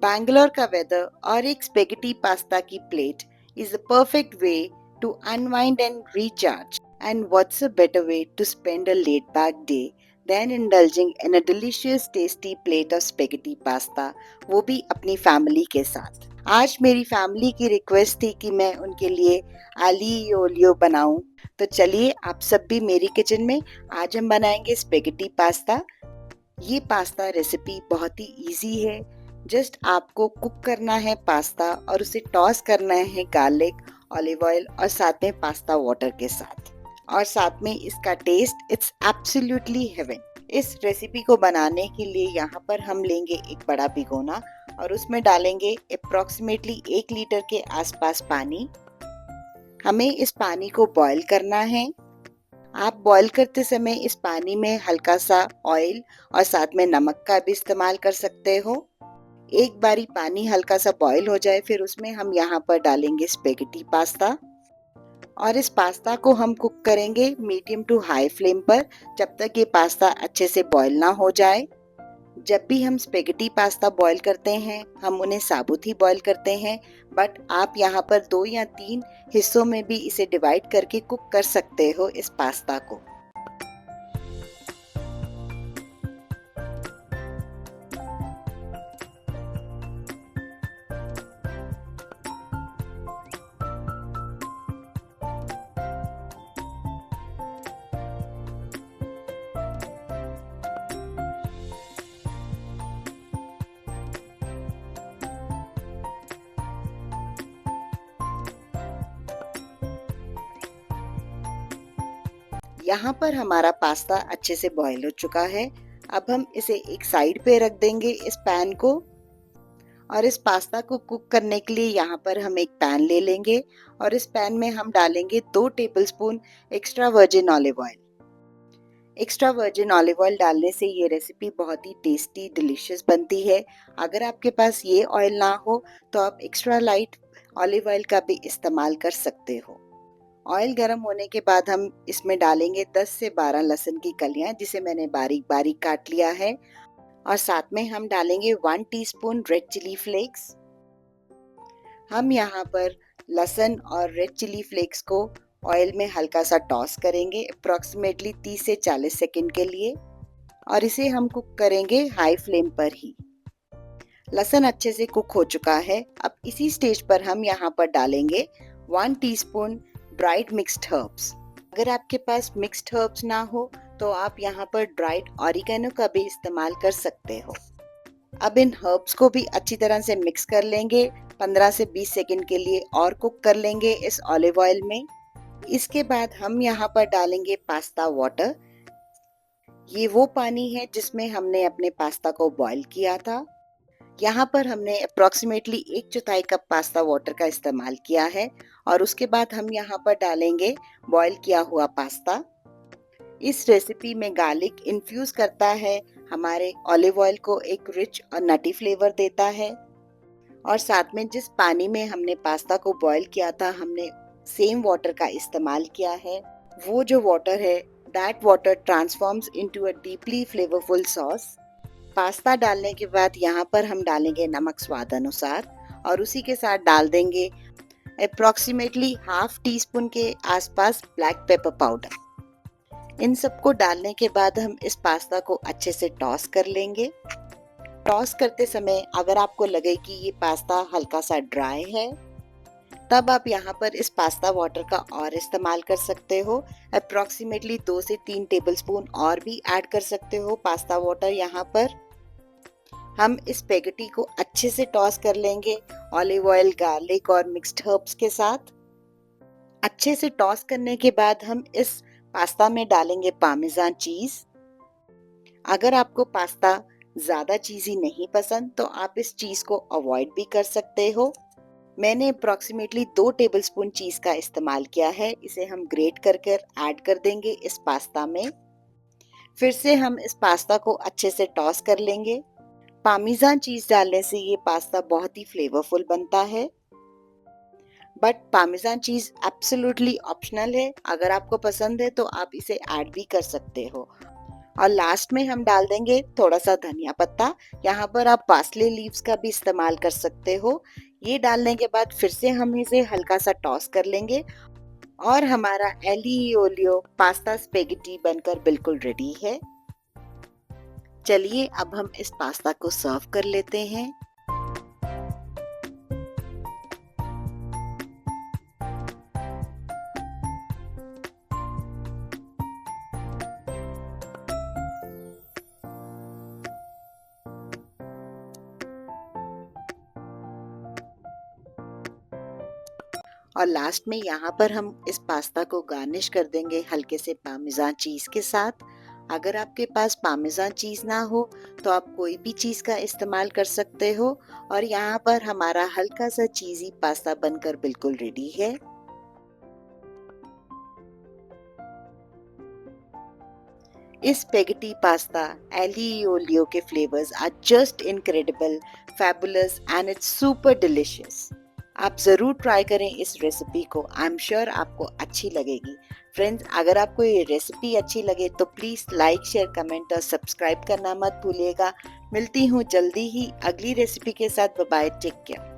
बैंगलोर का वेदर और एक स्पेगेटी पास्ता की plate is a perfect way to unwind and recharge. And what's a better way to spend a laid back day than indulging in a delicious tasty plate of spaghetti pasta, वो भी अपनी family के साथ। आज मेरी family की request थी कि मैं उनके लिए आली ओलियो बनाऊं, तो चलिए आप सब भी मेरी किचन में। आज हम बनाएंगे स्पेगेटी पास्ता। ये पास्ता रेसिपी बहुत ही इजी है। जस्ट आपको कुक करना है पास्ता और उसे टॉस करना है गार्लिक, ऑलिव ऑयल और साथ में पास्ता वाटर के साथ, और साथ में इसका टेस्ट इट्स एब्सोल्युटली हेवन। इस रेसिपी को बनाने के लिए यहाँ पर हम लेंगे एक बड़ा भिगोना और उसमें डालेंगे अप्रोक्सीमेटली 1 लीटर के आसपास पानी। हमें इस पानी को बॉईल करना है। आप बॉईल करते समय इस पानी में हल्का सा ऑयल और साथ में नमक का भी इस्तेमाल कर सकते हो। एक बारी पानी हल्का सा बॉईल हो जाए, फिर उसमें हम यहाँ पर डालेंगे स्पेगेटी पास्ता और इस पास्ता को हम कुक करेंगे मीडियम टू हाई फ्लेम पर जब तक ये पास्ता अच्छे से बॉईल ना हो जाए। जब भी हम स्पेगेटी पास्ता बॉईल करते हैं हम उन्हें साबुत ही बॉईल करते हैं, बट आप यहाँ पर 2 या 3 हिस्सों में भी इसे डिवाइड करके कुक कर सकते हो इस पास्ता को। यहाँ पर हमारा पास्ता अच्छे से बॉईल हो चुका है। अब हम इसे एक साइड पे रख देंगे इस पैन को, और इस पास्ता को कुक करने के लिए यहाँ पर हम एक पैन ले लेंगे और इस पैन में हम डालेंगे 2 tablespoon extra virgin olive oil. Extra virgin olive oil डालने से ये रेसिपी बहुत ही टेस्टी डिलीशियस बनती है। अगर आपके पास ये ऑयल ना हो तो आप एक्स्ट्रा लाइट ऑलिव ऑयल का भी इस्तेमाल कर सकते हो। ऑयल गर्म होने के बाद हम इसमें डालेंगे 10 से 12 लहसुन की कलियां जिसे मैंने बारीक बारीक काट लिया है, और साथ में हम डालेंगे 1 टीस्पून रेड चिली फ्लेक्स। हम यहाँ पर लहसुन और रेड चिली फ्लेक्स को ऑयल में हल्का सा टॉस करेंगे अप्रोक्सीमेटली 30 से 40 सेकंड के लिए, और इसे हम कुक करेंगे हाई फ्लेम पर ही। लहसुन अच्छे से कुक हो चुका है। अब इसी स्टेज पर हम यहाँ पर डालेंगे 1 टीस्पून ड्राइड मिक्स्ड हर्ब्स। अगर आपके पास मिक्स्ड हर्ब्स ना हो तो आप यहाँ पर ड्राइड ऑरिगेनो का भी इस्तेमाल कर सकते हो। अब इन हर्ब्स को भी अच्छी तरह से मिक्स कर लेंगे। 15 से 20 सेकंड के लिए और कुक कर लेंगे इस ऑलिव ऑयल में। इसके बाद हम यहाँ पर डालेंगे पास्ता वाटर। ये वो पानी है जिसमें हमने अपने पास्ता को बॉईल किया था। यहाँ पर हमने अप्रोक्सीमेटली 1/4 कप पास्ता वाटर का इस्तेमाल किया है, और उसके बाद हम यहाँ पर डालेंगे बॉईल किया हुआ पास्ता। इस रेसिपी में गार्लिक इन्फ्यूज करता है, हमारे ऑलिव ऑयल को एक रिच और नटी फ्लेवर देता है, और साथ में जिस पानी में हमने पास्ता को बॉईल किया था हमने सेम वाटर का इस्तेमाल किया है। वो जो वाटर है that water transforms into a deeply flavourful sauce. Pasta डालने के बाद यहाँ पर हम डालेंगे नमक स्वाद अनुसार, और उसी के साथ डाल देंगे अप्रोक्सीमेटली हाफ टी स्पून के आसपास ब्लैक पेपर पाउडर। इन सबको डालने के बाद हम इस पास्ता को अच्छे से टॉस कर लेंगे। टॉस करते समय अगर आपको लगे कि ये पास्ता हल्का सा ड्राई है तब आप यहाँ पर इस पास्ता वाटर का और इस्तेमाल कर सकते हो। अप्रोक्सीमेटली 2 से 3 टेबलस्पून और भी ऐड कर सकते हो पास्ता वाटर। यहाँ पर हम इस स्पेगेटी को अच्छे से टॉस कर लेंगे ऑलिव ऑयल, गार्लिक और मिक्स्ड हर्ब्स के साथ। अच्छे से टॉस करने के बाद हम इस पास्ता में डालेंगे पार्मेजान चीज। अगर आपको पास्ता ज्यादा चीजी नहीं पसंद तो आप इस चीज को अवॉइड भी कर सकते हो। मैंने अप्रोक्सीमेटली 2 टेबलस्पून चीज का इस्तेमाल किया है। इसे हम ग्रेट कर ऐड कर देंगे इस पास्ता में। फिर से हम इस पास्ता को अच्छे से टॉस कर लेंगे। पार्मेजान चीज डालने से ये पास्ता बहुत ही फ्लेवरफुल बनता है, बट पार्मेजान चीज एब्सोल्युटली ऑप्शनल है। अगर आपको पसंद है तो आप इसे ऐड भी कर सकते हो। और लास्ट में हम डाल देंगे थोड़ा सा धनिया पत्ता। यहाँ पर आप पार्सले लीव्स का भी इस्तेमाल कर सकते हो। ये डालने के बाद फिर से हम इसे हल्का सा टॉस कर लेंगे और हमारा ओलियो पास्ता स्पेगेटी बनकर बिल्कुल रेडी है। चलिए अब हम इस पास्ता को सर्व कर लेते हैं। और लास्ट में यहाँ पर हम इस पास्ता को गार्निश कर देंगे हल्के से पार्मेजान चीज के साथ। अगर आपके पास पार्मेजान चीज ना हो तो आप कोई भी चीज का इस्तेमाल कर सकते हो। और यहाँ पर हमारा हल्का सा चीजी पास्ता बनकर बिल्कुल रेडी है। इस स्पेगेटी पास्ता ओलियो के flavours are just incredible, fabulous and it's super delicious. आप ज़रूर ट्राई करें इस रेसिपी को। आई एम श्योर आपको अच्छी लगेगी। फ्रेंड्स, अगर आपको ये रेसिपी अच्छी लगे तो प्लीज़ लाइक, शेयर, कमेंट और सब्सक्राइब करना मत भूलिएगा। मिलती हूँ जल्दी ही अगली रेसिपी के साथ। Bye bye, take care.